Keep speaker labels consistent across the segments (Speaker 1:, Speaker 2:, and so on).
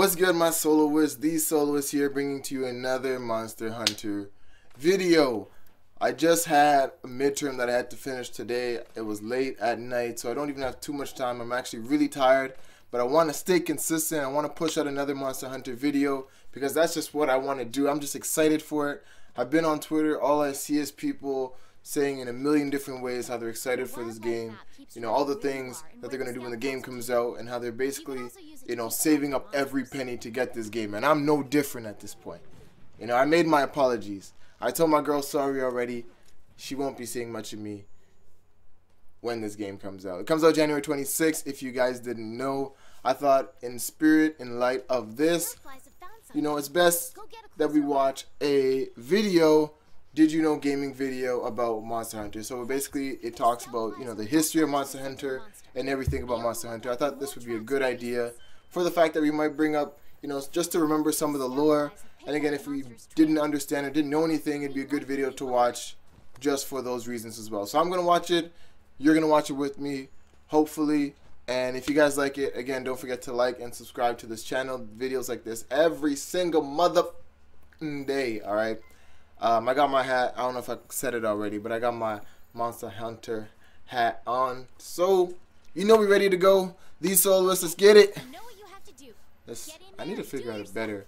Speaker 1: What's good, my soloists? The Soloist here, bringing to you another Monster Hunter video. I just had a midterm that I had to finish today. It was late at night, so I don't even have too much time. I'm actually really tired, but I want to stay consistent. I want to push out another Monster Hunter video because that's just what I want to do. I'm just excited for it. I've been on Twitter. All I see is people saying in a million different ways how they're excited for this game, you know, all the things that they're going to do when the game comes out, and how they're basically, you know, saving up every penny to get this game. And I'm no different at this point. You know, I made my apologies. I told my girl sorry already. She won't be seeing much of me when this game comes out. It comes out January 26th, if you guys didn't know. I thought, in spirit, in light of this, you know, it's best that we watch a video, did you know gaming video about Monster Hunter. So basically it talks about, you know, the history of Monster Hunter and everything about Monster Hunter. I thought this would be a good idea for the fact that we might bring up, you know, just to remember some of the lore. And again, if we didn't understand or didn't know anything, it'd be a good video to watch just for those reasons as well. So I'm going to watch it. You're going to watch it with me, hopefully. And if you guys like it, again, don't forget to like and subscribe to this channel. Videos like this every single mother day, all right? I got my hat. I don't know if I said it already, but I got my Monster Hunter hat on. So, you know we're ready to go. These soloists, let's get it. I need to figure out a better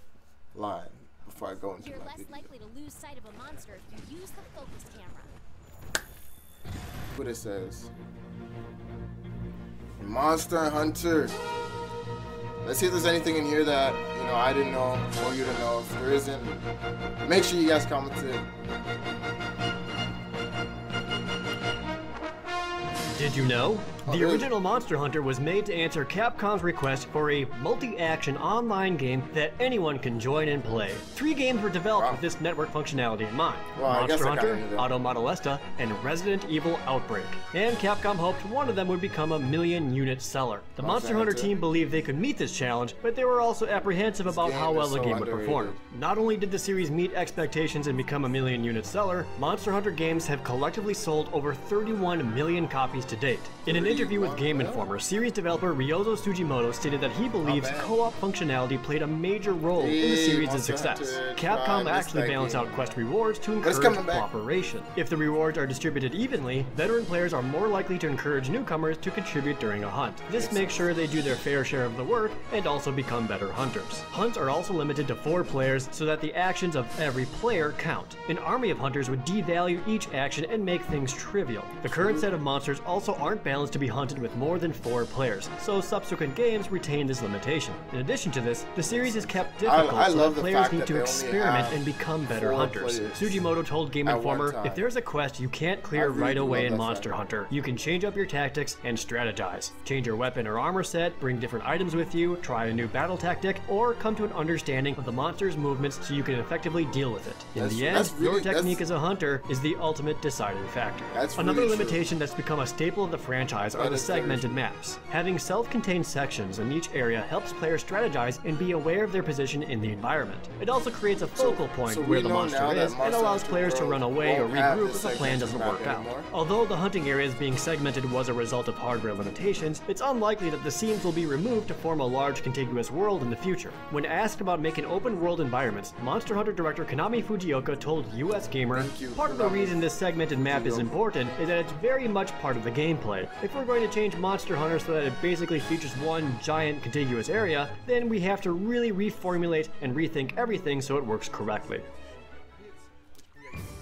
Speaker 1: line before I go into my video.
Speaker 2: Likely to lose sight of a monster if you use the focus camera.
Speaker 1: What it says. Monster Hunter. Let's see if there's anything in here that, you know, I didn't know or you didn't know. If there isn't, make sure you guys commented.
Speaker 3: Did you know? The original Monster Hunter was made to answer Capcom's request for a multi-action online game that anyone can join and play. 3 games were developed with this network functionality in mind. Monster Hunter, Auto Modellista, and Resident Evil Outbreak. And Capcom hoped one of them would become a million-unit seller. The Monster Hunter team believed they could meet this challenge, but they were also apprehensive about how well the game would perform. Not only did the series meet expectations and become a million-unit seller, Monster Hunter games have collectively sold over 31 million copies to date. In an interview with Game Informer, series developer Ryozo Sugimoto stated that he believes co-op functionality played a major role in the series' success. Capcom actually balanced out quest rewards to encourage cooperation. If the rewards are distributed evenly, veteran players are more likely to encourage newcomers to contribute during a hunt. This makes sure they do their fair share of the work and also become better hunters. Hunts are also limited to 4 players so that the actions of every player count. An army of hunters would devalue each action and make things trivial. The current set of monsters also aren't balanced to be hunted with more than 4 players, so subsequent games retain this limitation. In addition to this, the series is kept difficult so that players need to experiment and become better hunters. Sugimoto told Game Informer, if there's a quest you can't clear right away in Monster Hunter, you can change up your tactics and strategize. Change your weapon or armor set, bring different items with you, try a new battle tactic, or come to an understanding of the monster's movements so you can effectively deal with it. In the end, your technique as a hunter is the ultimate deciding factor. Another limitation that's become a staple of the franchise are the segmented maps. Having self-contained sections in each area helps players strategize and be aware of their position in the environment. It also creates a focal point where the monster is and allows players to run away or regroup if a plan doesn't work out. Although the hunting areas being segmented was a result of hardware limitations, it's unlikely that the scenes will be removed to form a large contiguous world in the future. When asked about making open-world environments, Monster Hunter director Konami Fujioka told US Gamer, part of the reason this segmented map is important is that it's very much part of the gameplay. If we're going to change Monster Hunter so that it basically features one giant contiguous area, then we have to really reformulate and rethink everything so it works correctly.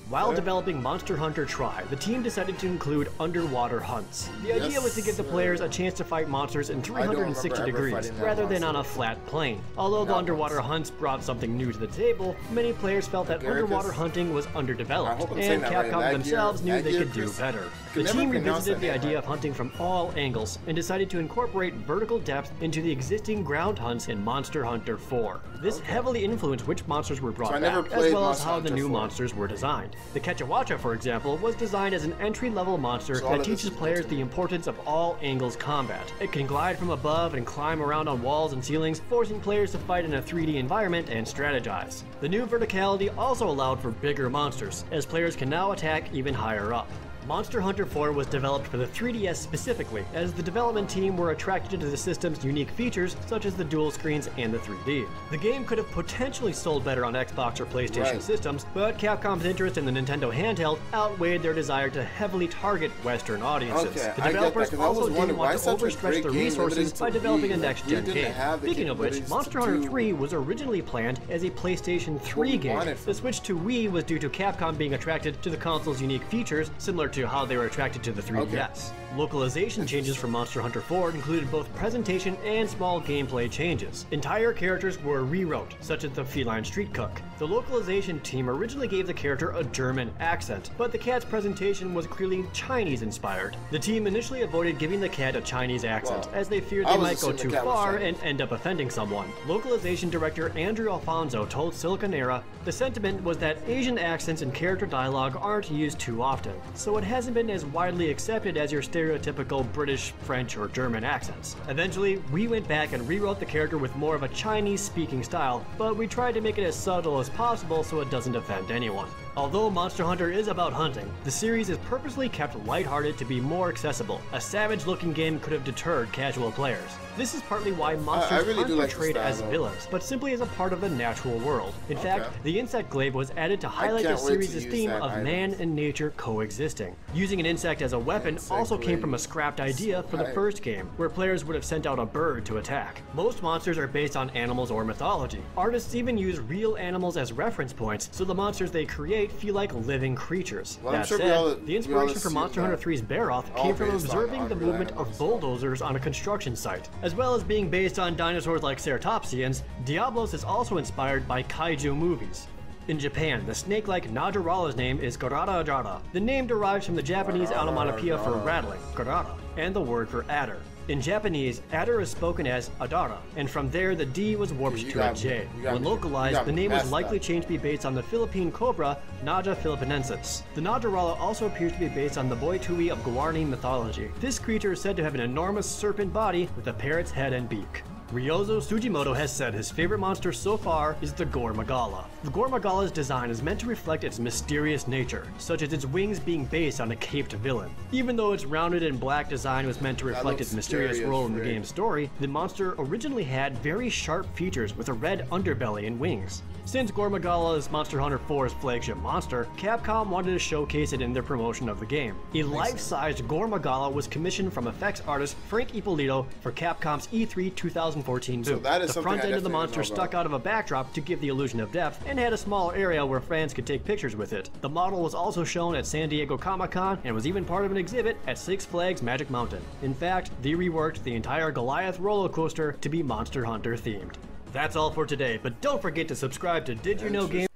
Speaker 3: While developing Monster Hunter Tri, the team decided to include underwater hunts. The idea was to give the players a chance to fight monsters in 360 degrees, rather than on a flat plane. Although the underwater hunts brought something new to the table, many players felt that underwater hunting was underdeveloped, and Capcom themselves knew they could do better. The team revisited the idea of hunting from all angles, and decided to incorporate vertical depth into the existing ground hunts in Monster Hunter 4. This heavily influenced which monsters were brought back, as well as how the new monsters were designed. The Quetzalcoatl, for example, was designed as an entry-level monster that teaches players the importance of all angles combat. It can glide from above and climb around on walls and ceilings, forcing players to fight in a 3D environment and strategize. The new verticality also allowed for bigger monsters, as players can now attack even higher up. Monster Hunter 4 was developed for the 3DS specifically, as the development team were attracted to the system's unique features such as the dual screens and the 3D. The game could have potentially sold better on Xbox or PlayStation systems, but Capcom's interest in the Nintendo handheld outweighed their desire to heavily target Western audiences. The developers also didn't want to overstretch their resources by developing a next-gen game. Speaking of which, Monster Hunter 3 was originally planned as a PlayStation 3 game. The switch to Wii was due to Capcom being attracted to the console's unique features, similar to how they were attracted to the 3DS. Localization changes for Monster Hunter 4 included both presentation and small gameplay changes. Entire characters were rewrote, such as the feline street cook. The localization team originally gave the character a German accent, but the cat's presentation was clearly Chinese-inspired. The team initially avoided giving the cat a Chinese accent, as they feared they might go too far and end up offending someone. Localization director Andrew Alfonso told Siliconera, "The sentiment was that Asian accents and character dialogue aren't used too often, so it hasn't been as widely accepted as your stereotypical British, French, or German accents." Eventually, we went back and rewrote the character with more of a Chinese-speaking style, but we tried to make it as subtle as possible so it doesn't offend anyone. Although Monster Hunter is about hunting, the series is purposely kept lighthearted to be more accessible. A savage-looking game could have deterred casual players. This is partly why monsters aren't portrayed as villains, but simply as a part of the natural world. In fact, the insect glaive was added to highlight the series' theme of man and nature coexisting. Using an insect as a weapon also came from a scrapped idea for the first game, where players would have sent out a bird to attack. Most monsters are based on animals or mythology. Artists even use real animals as reference points, so the monsters they create feel like living creatures. That said, the inspiration for Monster Hunter 3's Barroth came from observing the movement of bulldozers on a construction site. As well as being based on dinosaurs like ceratopsians, Diablos is also inspired by kaiju movies. In Japan, the snake-like Najarala's name is Garada Ajara. The name derives from the Japanese onomatopoeia for rattling, Garada, and the word for adder. In Japanese, adder is spoken as Adara, and from there the D was warped to a J. When localized, the name was likely changed to be based on the Philippine cobra, Naja philippinensis. The Najarala also appears to be based on the Boitui of Guarani mythology. This creature is said to have an enormous serpent body with a parrot's head and beak. Ryozo Sugimoto has said his favorite monster so far is the Gore Magala. The Gore Magala's design is meant to reflect its mysterious nature, such as its wings being based on a caped villain. Even though its rounded and black design was meant to reflect its mysterious role in the game's story, the monster originally had very sharp features with a red underbelly and wings. Since Gore Magala is Monster Hunter 4's flagship monster, Capcom wanted to showcase it in their promotion of the game. A life-sized Gore Magala was commissioned from effects artist Frank Ippolito for Capcom's E3 2014 booth. The front end of the monster stuck out of a backdrop to give the illusion of depth, and had a small area where fans could take pictures with it. The model was also shown at San Diego Comic-Con and was even part of an exhibit at Six Flags Magic Mountain. In fact, they reworked the entire Goliath roller coaster to be Monster Hunter themed. That's all for today, but don't forget to subscribe to Did You Know Gaming.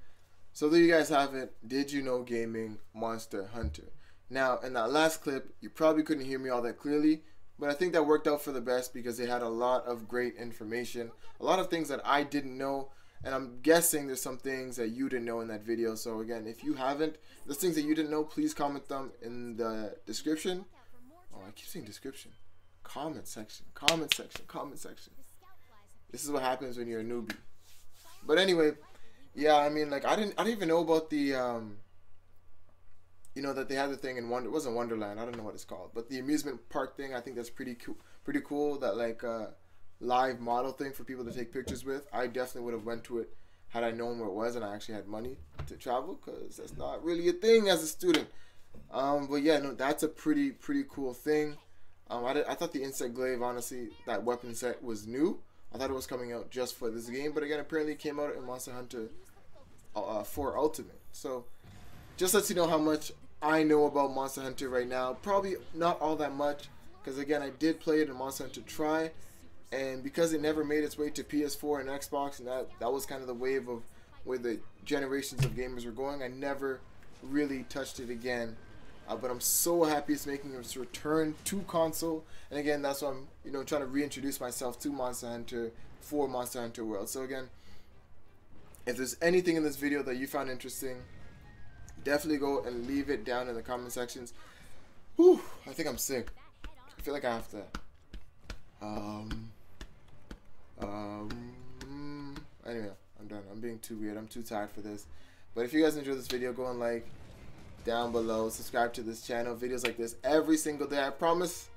Speaker 1: So there you guys have it. Did You Know Gaming Monster Hunter. Now, in that last clip, you probably couldn't hear me all that clearly, but I think that worked out for the best because they had a lot of great information, a lot of things that I didn't know, and I'm guessing there's some things that you didn't know in that video. So again, if you haven't, those things that you didn't know, please comment them in the description. Oh, I keep saying description. Comment section, comment section, comment section. This is what happens when you're a newbie. But anyway, yeah, I mean, like I didn't even know about the you know, that they had the thing in it wasn't Wonderland, I don't know what it's called, but the amusement park thing. I think that's pretty cool, that like live model thing for people to take pictures with. I definitely would have went to it had I known where it was and I actually had money to travel, because that's not really a thing as a student. But yeah, no, that's a pretty cool thing. I thought the insect glaive, honestly, that weapon set was new. I thought it was coming out just for this game, but again, apparently it came out in Monster Hunter 4 Ultimate. So, just lets you know how much I know about Monster Hunter right now. Probably not all that much, because again, I did play it in Monster Hunter Tri, and because it never made its way to PS4 and Xbox, and that was kind of the wave of where the generations of gamers were going, I never really touched it again. But I'm so happy it's making its return to console, and again, that's why I'm, you know, trying to reintroduce myself to Monster Hunter for Monster Hunter World. So again, if there's anything in this video that you found interesting, definitely go and leave it down in the comment sections. Whew, I think I'm sick. I feel like I have to. Anyway, I'm done. I'm being too weird. I'm too tired for this. But if you guys enjoyed this video, go and like, down below. Subscribe to this channel. Videos like this every single day. I promise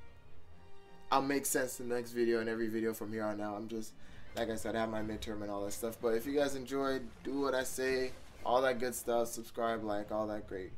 Speaker 1: I'll make sense in the next video and every video from here on out. I'm just, like I said, I have my midterm and all that stuff. But if you guys enjoyed, do what I say, all that good stuff. Subscribe, like, all that great